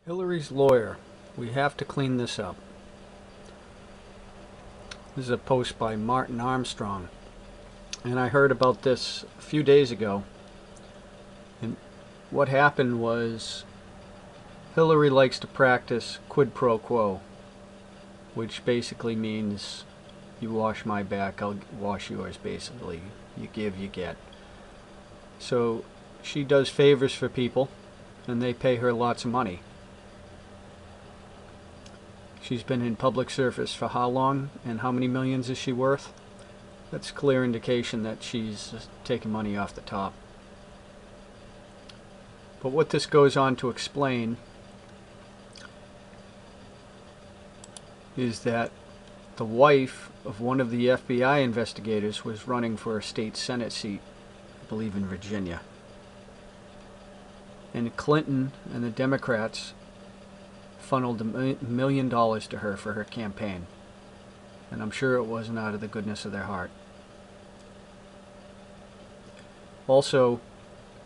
Hillary's lawyer. We have to clean this up. This is a post by Martin Armstrong. And I heard about this a few days ago. And what happened was Hillary likes to practice quid pro quo, which basically means you wash my back, I'll wash yours, basically. You give, you get. So she does favors for people, and they pay her lots of money. She's been in public service for how long, and how many millions is she worth? That's a clear indication that she's taking money off the top. But what this goes on to explain is that the wife of one of the FBI investigators was running for a state Senate seat, I believe in Virginia. And Clinton and the Democrats funneled $1 million to her for her campaign. And I'm sure it wasn't out of the goodness of their heart. Also,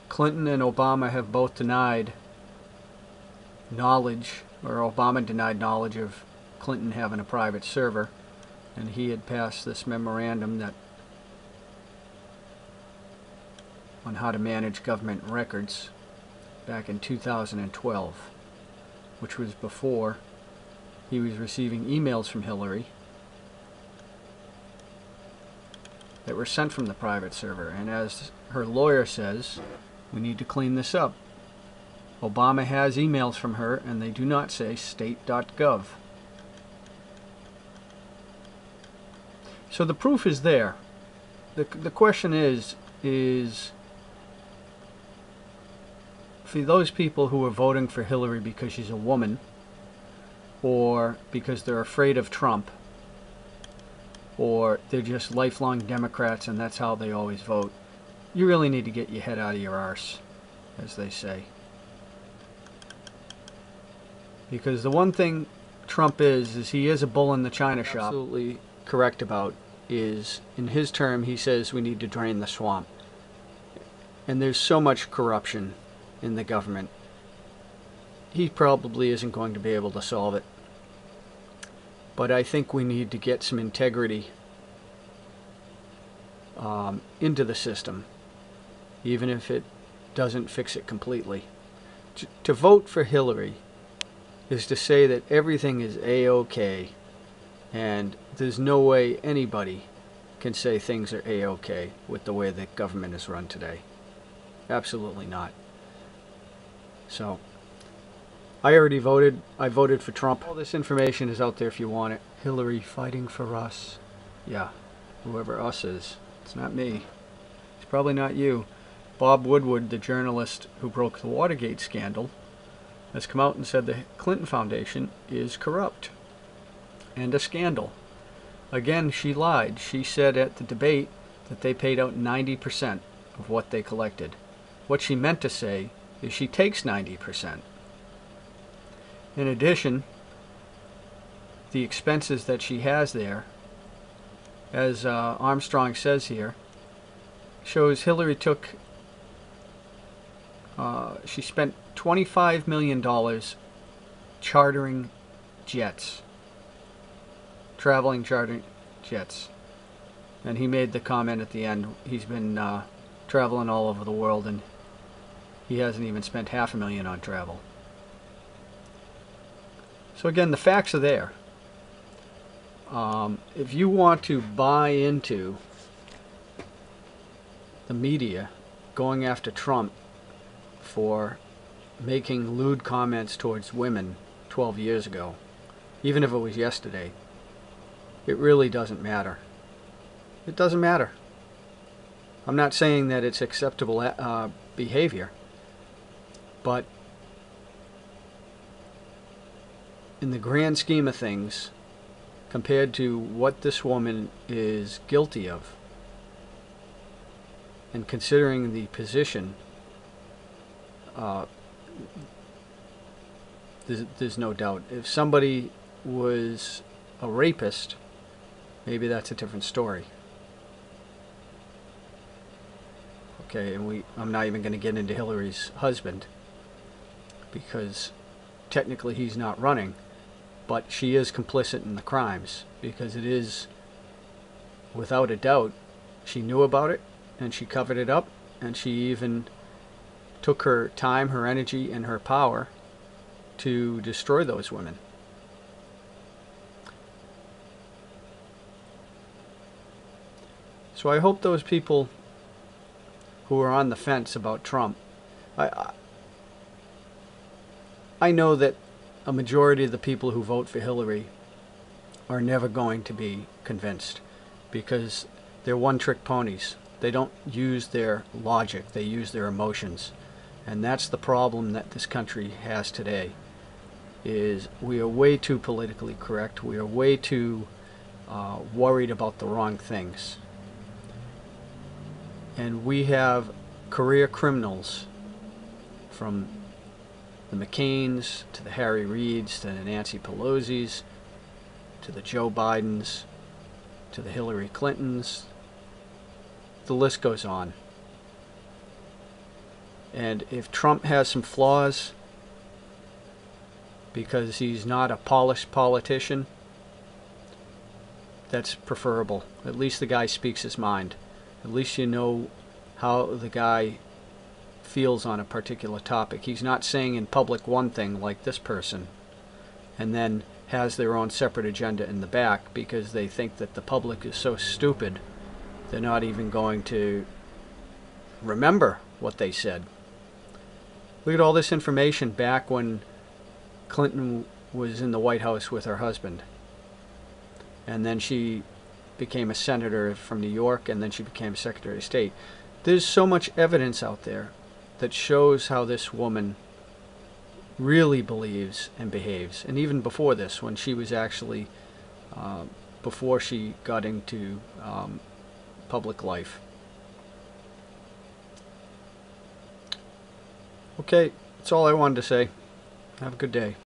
Clinton and Obama have both denied knowledge, or Obama denied knowledge of Clinton having a private server, and he had passed this memorandum that on how to manage government records back in 2012, which was before he was receiving emails from Hillary that were sent from the private server. And as her lawyer says, we need to clean this up. Obama has emails from her, and they do not say state.gov. So the proof is there. The question is for those people who are voting for Hillary because she's a woman, or because they're afraid of Trump, or they're just lifelong Democrats and that's how they always vote, you really need to get your head out of your arse, as they say. Because the one thing Trump is he is a bull in the china shop. Absolutely correct about is, in his term, he says we need to drain the swamp. And there's so much corruption in the government, he probably isn't going to be able to solve it. But I think we need to get some integrity into the system, even if it doesn't fix it completely. To vote for Hillary is to say that everything is A-OK, and there's no way anybody can say things are A-OK with the way the government is run today. Absolutely not. So, I already voted. I voted for Trump. All this information is out there if you want it. Hillary fighting for us. Yeah, whoever us is. It's not me. It's probably not you. Bob Woodward, the journalist who broke the Watergate scandal, has come out and said the Clinton Foundation is corrupt and a scandal. Again, she lied. She said at the debate that they paid out 90% of what they collected. What she meant to say is she takes 90%. In addition, the expenses that she has there, as Armstrong says here, shows Hillary took, she spent $25 million chartering jets, traveling chartering jets. And he made the comment at the end, he's been traveling all over the world and he hasn't even spent $500,000 on travel. So again, the facts are there. If you want to buy into the media going after Trump for making lewd comments towards women 12 years ago, even if it was yesterday, it really doesn't matter. It doesn't matter. I'm not saying that it's acceptable behavior, but in the grand scheme of things, compared to what this woman is guilty of, and considering the position, there's no doubt. If somebody was a rapist, maybe that's a different story. Okay, and I'm not even going to get into Hillary's husband, because technically he's not running, but she is complicit in the crimes, because it is, without a doubt, she knew about it and she covered it up, and she even took her time, her energy, and her power to destroy those women. So I hope those people who are on the fence about Trump, I know that a majority of the people who vote for Hillary are never going to be convinced, because they're one-trick ponies. They don't use their logic, they use their emotions. And that's the problem that this country has today, is we are way too politically correct. We are way too worried about the wrong things. And we have career criminals, from the McCains to the Harry Reids to the Nancy Pelosi's to the Joe Bidens to the Hillary Clintons. The list goes on. And if Trump has some flaws because he's not a polished politician, that's preferable. At least the guy speaks his mind. At least you know how the guy feels on a particular topic. He's not saying in public one thing like this person, and then has their own separate agenda in the back because they think that the public is so stupid they're not even going to remember what they said. Look at all this information back when Clinton was in the White House with her husband. And then she became a senator from New York, and then she became Secretary of State. There's so much evidence out there that shows how this woman really believes and behaves. And even before this, when she was actually, before she got into public life. Okay, that's all I wanted to say. Have a good day.